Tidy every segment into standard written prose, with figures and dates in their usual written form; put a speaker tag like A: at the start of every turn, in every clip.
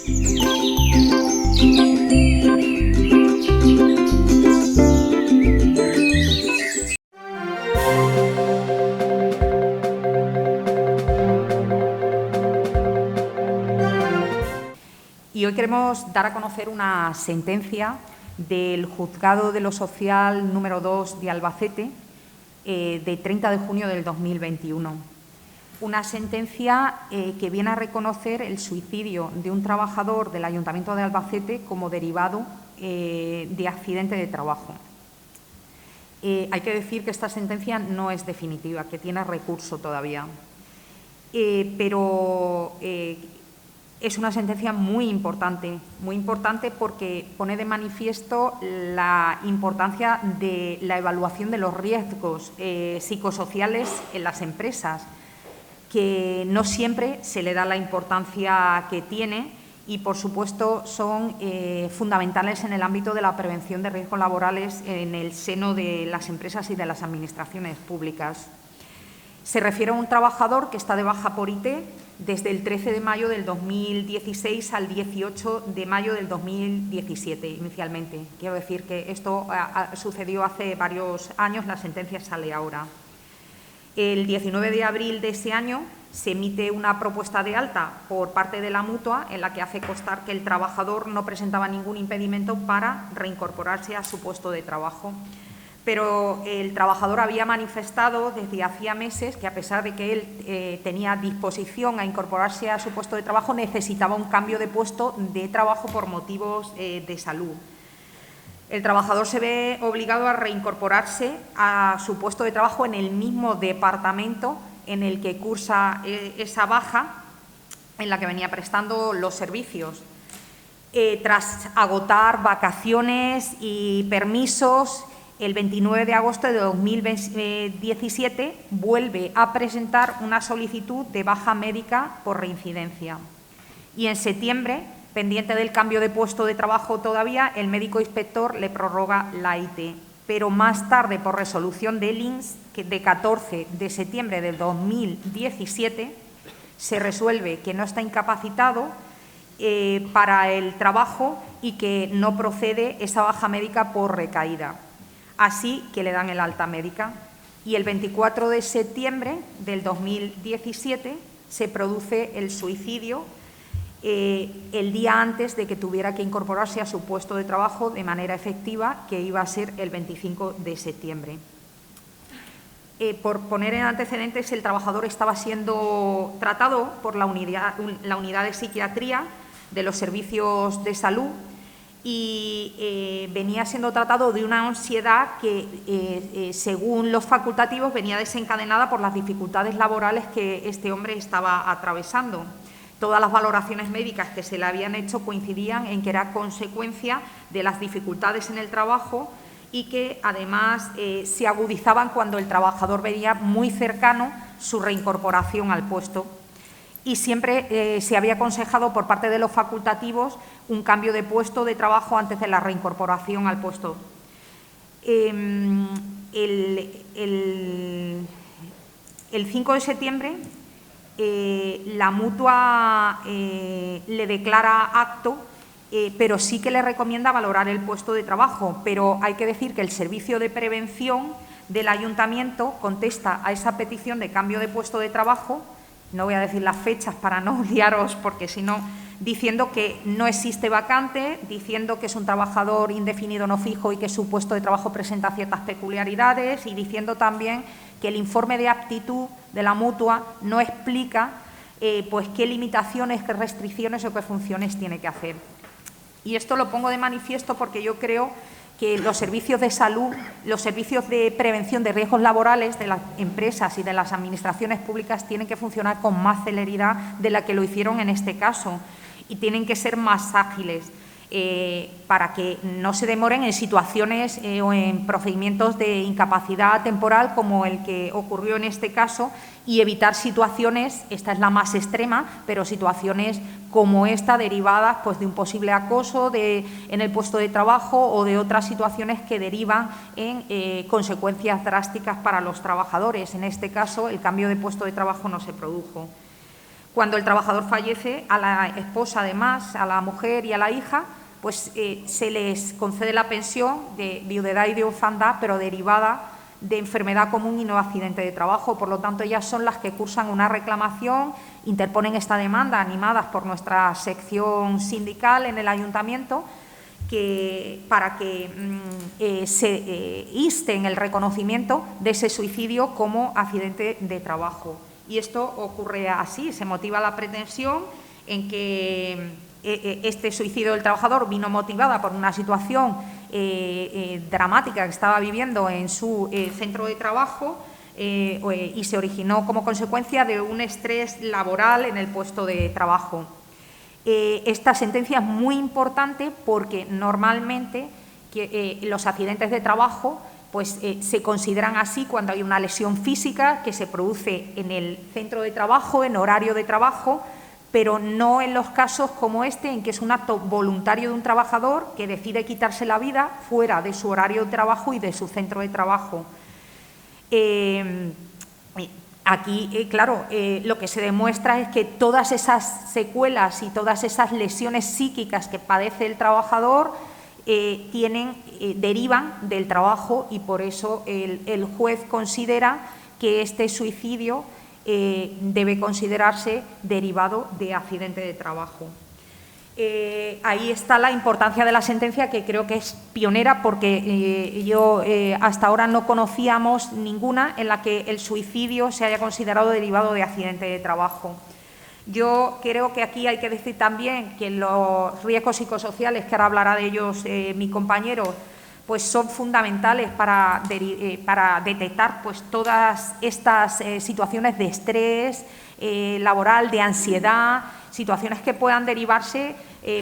A: Y hoy queremos dar a conocer una sentencia del Juzgado de lo Social número 2 de Albacete de 30 de junio del 2021. Una sentencia que viene a reconocer el suicidio de un trabajador del Ayuntamiento de Albacete como derivado de accidente de trabajo. Hay que decir que esta sentencia no es definitiva, que tiene recurso todavía, pero es una sentencia muy importante porque pone de manifiesto la importancia de la evaluación de los riesgos psicosociales en las empresas, que no siempre se le da la importancia que tiene y, por supuesto, son fundamentales en el ámbito de la prevención de riesgos laborales en el seno de las empresas y de las administraciones públicas. Se refiere a un trabajador que está de baja por IT desde el 13 de mayo del 2016 al 18 de mayo del 2017, inicialmente. Quiero decir que esto sucedió hace varios años, la sentencia sale ahora. El 19 de abril de ese año se emite una propuesta de alta por parte de la mutua en la que hace constar que el trabajador no presentaba ningún impedimento para reincorporarse a su puesto de trabajo. Pero el trabajador había manifestado desde hacía meses que, a pesar de que él tenía disposición a incorporarse a su puesto de trabajo, necesitaba un cambio de puesto de trabajo por motivos de salud. El trabajador se ve obligado a reincorporarse a su puesto de trabajo en el mismo departamento en el que cursa esa baja, en la que venía prestando los servicios. Tras agotar vacaciones y permisos, el 29 de agosto de 2017 vuelve a presentar una solicitud de baja médica por reincidencia. Y en septiembre, pendiente del cambio de puesto de trabajo todavía, el médico inspector le prorroga la IT. Pero más tarde, por resolución del INS, de 14 de septiembre del 2017, se resuelve que no está incapacitado para el trabajo y que no procede esa baja médica por recaída. Así que le dan el alta médica y el 24 de septiembre del 2017 se produce el suicidio el día antes de que tuviera que incorporarse a su puesto de trabajo de manera efectiva, que iba a ser el 25 de septiembre. Por poner en antecedentes, el trabajador estaba siendo tratado por la unidad de psiquiatría de los servicios de salud y venía siendo tratado de una ansiedad que, según los facultativos, venía desencadenada por las dificultades laborales que este hombre estaba atravesando. Todas las valoraciones médicas que se le habían hecho coincidían en que era consecuencia de las dificultades en el trabajo y que, además, se agudizaban cuando el trabajador veía muy cercano su reincorporación al puesto. Y siempre se había aconsejado por parte de los facultativos un cambio de puesto de trabajo antes de la reincorporación al puesto. El 5 de septiembre la mutua le declara apto, pero sí que le recomienda valorar el puesto de trabajo. Pero hay que decir que el servicio de prevención del ayuntamiento contesta a esa petición de cambio de puesto de trabajo. No voy a decir las fechas para no liaros, porque si no, diciendo que no existe vacante, diciendo que es un trabajador indefinido no fijo y que su puesto de trabajo presenta ciertas peculiaridades y diciendo también que el informe de aptitud de la mutua no explica pues qué limitaciones, qué restricciones o qué funciones tiene que hacer. Y esto lo pongo de manifiesto porque yo creo que los servicios de salud, los servicios de prevención de riesgos laborales de las empresas y de las administraciones públicas tienen que funcionar con más celeridad de la que lo hicieron en este caso y tienen que ser más ágiles para que no se demoren en situaciones o en procedimientos de incapacidad temporal como el que ocurrió en este caso y evitar situaciones, esta es la más extrema, pero situaciones como esta derivadas pues, de un posible acoso en el puesto de trabajo o de otras situaciones que derivan en consecuencias drásticas para los trabajadores. En este caso, el cambio de puesto de trabajo no se produjo. Cuando el trabajador fallece, a la esposa, además, a la mujer y a la hija, pues se les concede la pensión de viudedad y de orfandad, pero derivada de enfermedad común y no accidente de trabajo. Por lo tanto, ellas son las que cursan una reclamación, interponen esta demanda, animadas por nuestra sección sindical en el ayuntamiento, para que se inste en el reconocimiento de ese suicidio como accidente de trabajo. Y esto ocurre así, se motiva la pretensión en que este suicidio del trabajador vino motivada por una situación dramática que estaba viviendo en su centro de trabajo y se originó como consecuencia de un estrés laboral en el puesto de trabajo. Esta sentencia es muy importante porque normalmente los accidentes de trabajo pues, se consideran así cuando hay una lesión física que se produce en el centro de trabajo, en horario de trabajo, pero no en los casos como este, en que es un acto voluntario de un trabajador que decide quitarse la vida fuera de su horario de trabajo y de su centro de trabajo. Aquí, claro, lo que se demuestra es que todas esas secuelas y todas esas lesiones psíquicas que padece el trabajador derivan del trabajo y por eso el juez considera que este suicidio debe considerarse derivado de accidente de trabajo. Ahí está la importancia de la sentencia, que creo que es pionera porque yo hasta ahora no conocíamos ninguna en la que el suicidio se haya considerado derivado de accidente de trabajo. Yo creo que aquí hay que decir también que los riesgos psicosociales, que ahora hablará de ellos mi compañero, pues son fundamentales para detectar pues, todas estas situaciones de estrés laboral, de ansiedad, situaciones que puedan derivarse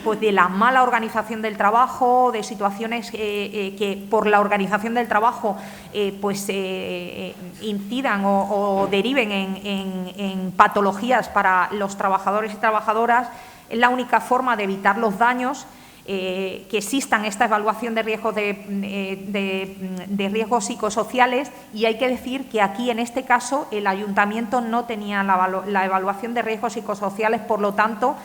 A: pues de la mala organización del trabajo, de situaciones que por la organización del trabajo pues incidan o deriven en patologías para los trabajadores y trabajadoras. Es la única forma de evitar los daños, que existan esta evaluación de riesgos, de riesgos psicosociales, y hay que decir que aquí, en este caso, el ayuntamiento no tenía la evaluación de riesgos psicosociales, por lo tanto,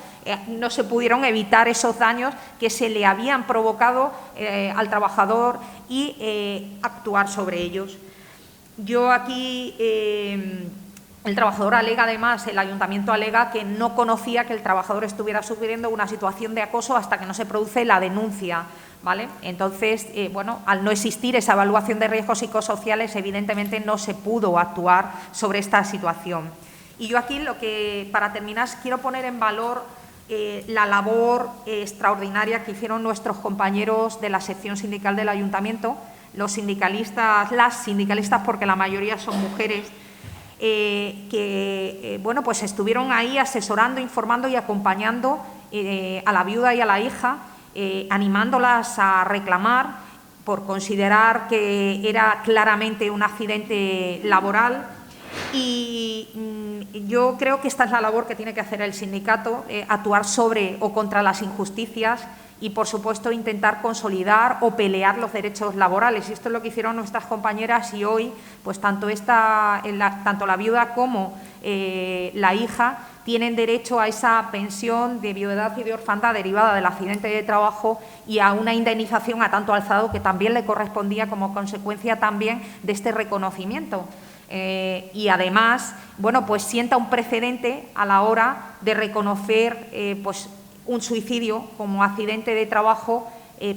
A: no se pudieron evitar esos daños que se le habían provocado al trabajador y actuar sobre ellos. Yo aquí… el trabajador alega, además, el ayuntamiento alega que no conocía que el trabajador estuviera sufriendo una situación de acoso hasta que no se produce la denuncia, ¿vale? Entonces, bueno, al no existir esa evaluación de riesgos psicosociales, evidentemente no se pudo actuar sobre esta situación. Y yo aquí, para terminar, quiero poner en valor la labor extraordinaria que hicieron nuestros compañeros de la sección sindical del ayuntamiento, los sindicalistas, las sindicalistas, porque la mayoría son mujeres, que bueno, pues estuvieron ahí asesorando, informando y acompañando a la viuda y a la hija, animándolas a reclamar por considerar que era claramente un accidente laboral. Y yo creo que esta es la labor que tiene que hacer el sindicato, actuar sobre o contra las injusticias y, por supuesto, intentar consolidar o pelear los derechos laborales. Y esto es lo que hicieron nuestras compañeras, y hoy, pues tanto la viuda como la hija tienen derecho a esa pensión de viudedad y de orfandad derivada del accidente de trabajo y a una indemnización a tanto alzado que también le correspondía como consecuencia también de este reconocimiento. Y además, bueno, pues sienta un precedente a la hora de reconocer pues un suicidio como accidente de trabajo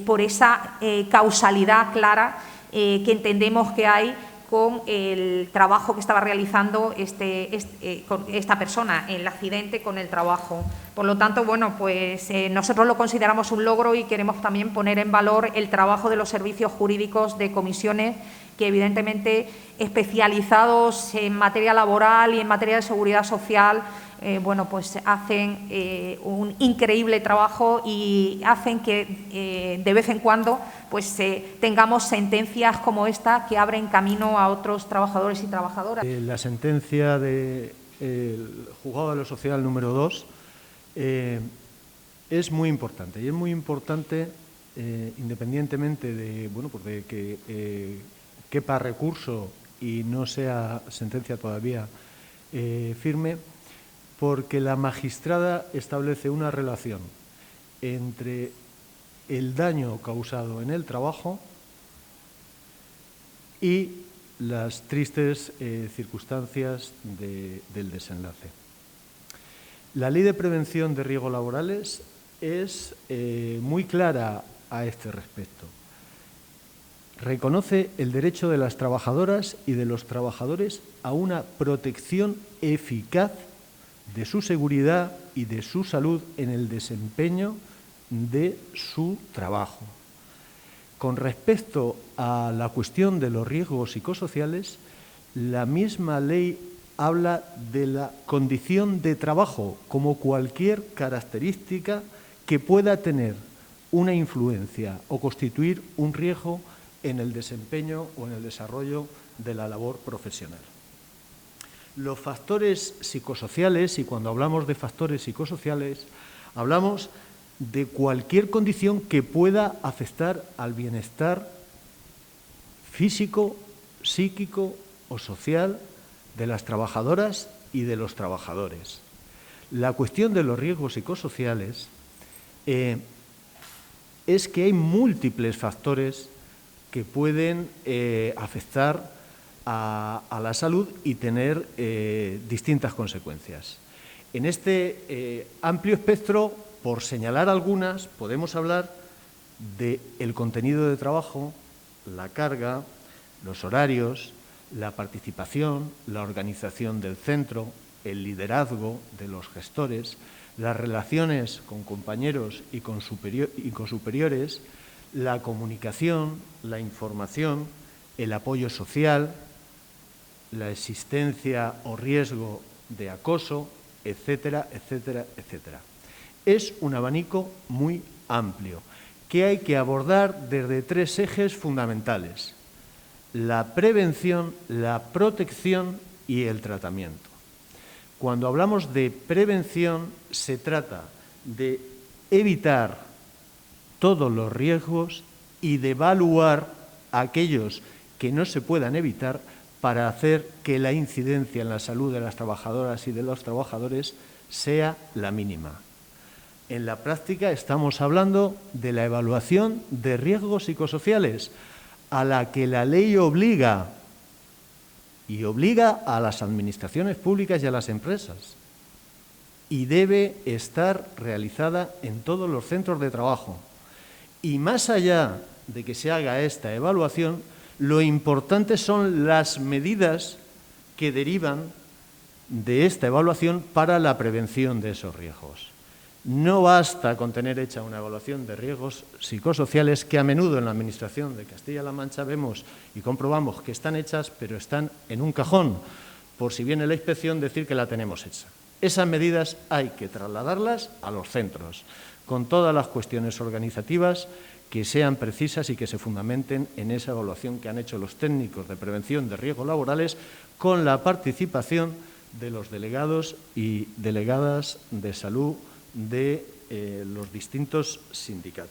A: por esa causalidad clara que entendemos que hay con el trabajo que estaba realizando con esta persona, el accidente con el trabajo. Por lo tanto, bueno, pues nosotros lo consideramos un logro y queremos también poner en valor el trabajo de los servicios jurídicos de comisiones, que evidentemente especializados en materia laboral y en materia de seguridad social, bueno, pues hacen un increíble trabajo y hacen que de vez en cuando pues tengamos sentencias como esta que abren camino a otros trabajadores y trabajadoras.
B: La sentencia del Juzgado de lo Social número 2 es muy importante, y es muy importante independientemente de, bueno, pues de que quepa recurso y no sea sentencia todavía firme, porque la magistrada establece una relación entre el daño causado en el trabajo y las tristes circunstancias del desenlace. La Ley de Prevención de Riesgos Laborales es muy clara a este respecto. Reconoce el derecho de las trabajadoras y de los trabajadores a una protección eficaz de su seguridad y de su salud en el desempeño de su trabajo. Con respecto a la cuestión de los riesgos psicosociales, la misma ley habla de la condición de trabajo como cualquier característica que pueda tener una influencia o constituir un riesgo en el desempeño o en el desarrollo de la labor profesional. Los factores psicosociales, y cuando hablamos de factores psicosociales, hablamos de cualquier condición que pueda afectar al bienestar físico, psíquico o social de las trabajadoras y de los trabajadores. La cuestión de los riesgos psicosociales es que hay múltiples factores que pueden afectar a la salud y tener distintas consecuencias. En este amplio espectro, por señalar algunas, podemos hablar del contenido de trabajo, la carga, los horarios, la participación, la organización del centro, el liderazgo de los gestores, las relaciones con compañeros y con superiores, la comunicación, la información, el apoyo social, la existencia o riesgo de acoso, etcétera, etcétera, etcétera. Es un abanico muy amplio que hay que abordar desde tres ejes fundamentales: la prevención, la protección y el tratamiento. Cuando hablamos de prevención, se trata de evitar todos los riesgos y de evaluar aquellos que no se puedan evitar para hacer que la incidencia en la salud de las trabajadoras y de los trabajadores sea la mínima. En la práctica estamos hablando de la evaluación de riesgos psicosociales, a la que la ley obliga, y obliga a las administraciones públicas y a las empresas, y debe estar realizada en todos los centros de trabajo. Y más allá de que se haga esta evaluación, lo importante son las medidas que derivan de esta evaluación para la prevención de esos riesgos. No basta con tener hecha una evaluación de riesgos psicosociales, que a menudo en la Administración de Castilla-La Mancha vemos y comprobamos que están hechas, pero están en un cajón, por si viene la inspección decir que la tenemos hecha. Esas medidas hay que trasladarlas a los centros, con todas las cuestiones organizativas que sean precisas y que se fundamenten en esa evaluación que han hecho los técnicos de prevención de riesgos laborales, con la participación de los delegados y delegadas de salud de los distintos sindicatos.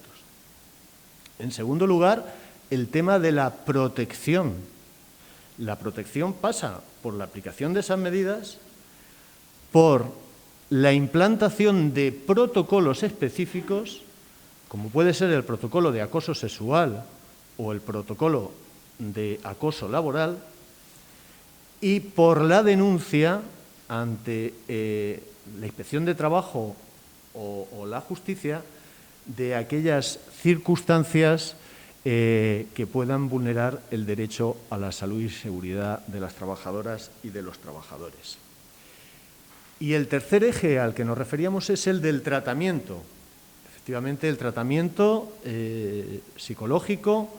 B: En segundo lugar, el tema de la protección. La protección pasa por la aplicación de esas medidas, por la implantación de protocolos específicos, como puede ser el protocolo de acoso sexual o el protocolo de acoso laboral, y por la denuncia ante la Inspección de Trabajo o la justicia de aquellas circunstancias que puedan vulnerar el derecho a la salud y seguridad de las trabajadoras y de los trabajadores. Y el tercer eje al que nos referíamos es el del tratamiento. Efectivamente, el tratamiento psicológico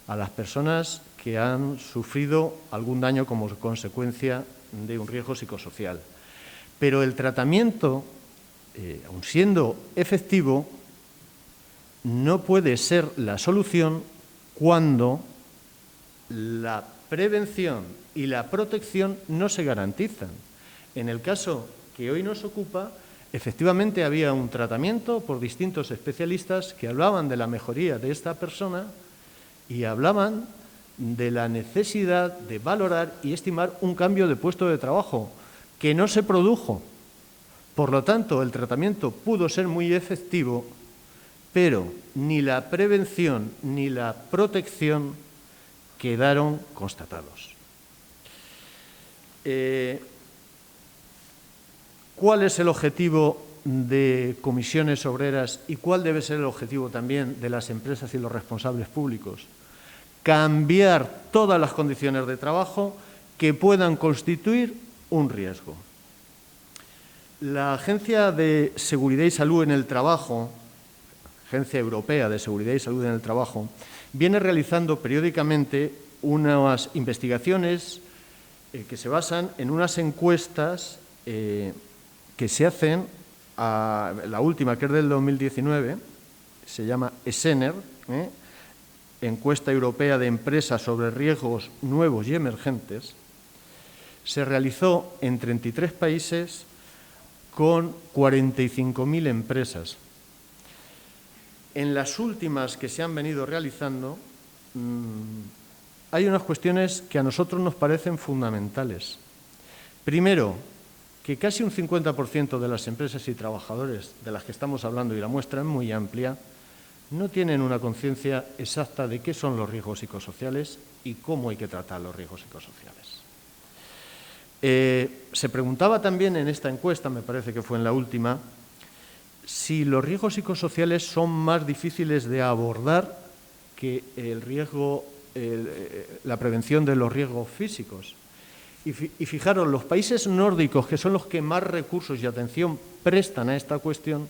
B: a las personas que han sufrido algún daño como consecuencia de un riesgo psicosocial. Pero el tratamiento, aun siendo efectivo, no puede ser la solución cuando la prevención y la protección no se garantizan. En el caso que hoy nos ocupa, efectivamente había un tratamiento por distintos especialistas que hablaban de la mejoría de esta persona y hablaban de la necesidad de valorar y estimar un cambio de puesto de trabajo, que no se produjo, Por lo tanto, el tratamiento pudo ser muy efectivo, pero ni la prevención ni la protección quedaron constatados. ¿Cuál es el objetivo de Comisiones Obreras y cuál debe ser el objetivo también de las empresas y los responsables públicos? Cambiar todas las condiciones de trabajo que puedan constituir un riesgo. La Agencia de Seguridad y Salud en el Trabajo, Agencia Europea de Seguridad y Salud en el Trabajo, viene realizando periódicamente unas investigaciones que se basan en unas encuestas que se hacen, la última que es del 2019, se llama ESENER, Encuesta Europea de Empresas sobre Riesgos Nuevos y Emergentes, se realizó en 33 países con 45.000 empresas. En las últimas que se han venido realizando, hay unas cuestiones que a nosotros nos parecen fundamentales. Primero, que casi un 50% de las empresas y trabajadores de las que estamos hablando, y la muestra es muy amplia, no tienen una conciencia exacta de qué son los riesgos psicosociales y cómo hay que tratar los riesgos psicosociales. Se preguntaba también en esta encuesta, me parece que fue en la última, si los riesgos psicosociales son más difíciles de abordar que la prevención de los riesgos físicos. Y fijaros, los países nórdicos, que son los que más recursos y atención prestan a esta cuestión,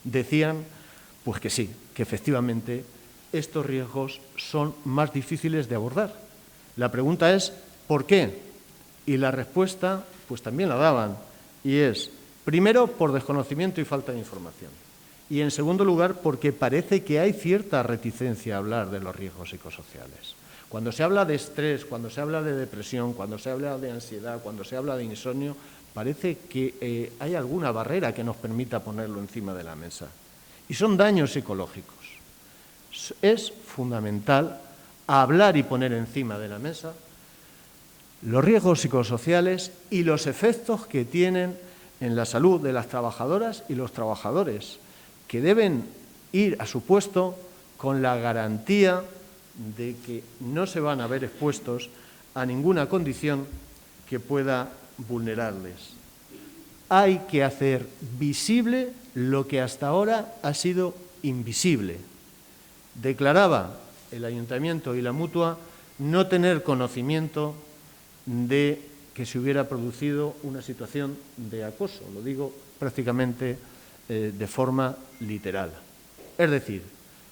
B: decían pues que sí, que efectivamente estos riesgos son más difíciles de abordar. La pregunta es, ¿por qué? Y la respuesta, pues también la daban, y es, primero, por desconocimiento y falta de información. Y en segundo lugar, porque parece que hay cierta reticencia a hablar de los riesgos psicosociales. Cuando se habla de estrés, cuando se habla de depresión, cuando se habla de ansiedad, cuando se habla de insomnio, parece que hay alguna barrera que nos permita ponerlo encima de la mesa. Y son daños psicológicos. Es fundamental hablar y poner encima de la mesa los riesgos psicosociales y los efectos que tienen en la salud de las trabajadoras y los trabajadores, que deben ir a su puesto con la garantía de que no se van a ver expuestos a ninguna condición que pueda vulnerarles. Hay que hacer visible lo que hasta ahora ha sido invisible. Declaraba el Ayuntamiento y la Mutua no tener conocimiento de que se hubiera producido una situación de acoso, lo digo prácticamente de forma literal. Es decir,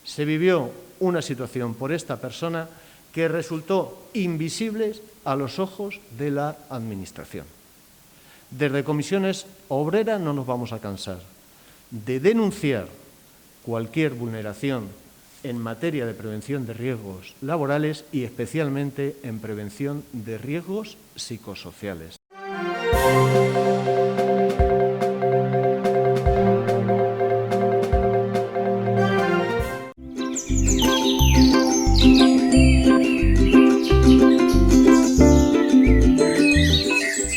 B: se vivió una situación por esta persona que resultó invisible a los ojos de la Administración. Desde Comisiones Obreras no nos vamos a cansar de denunciar cualquier vulneración en materia de prevención de riesgos laborales y especialmente en prevención de riesgos psicosociales.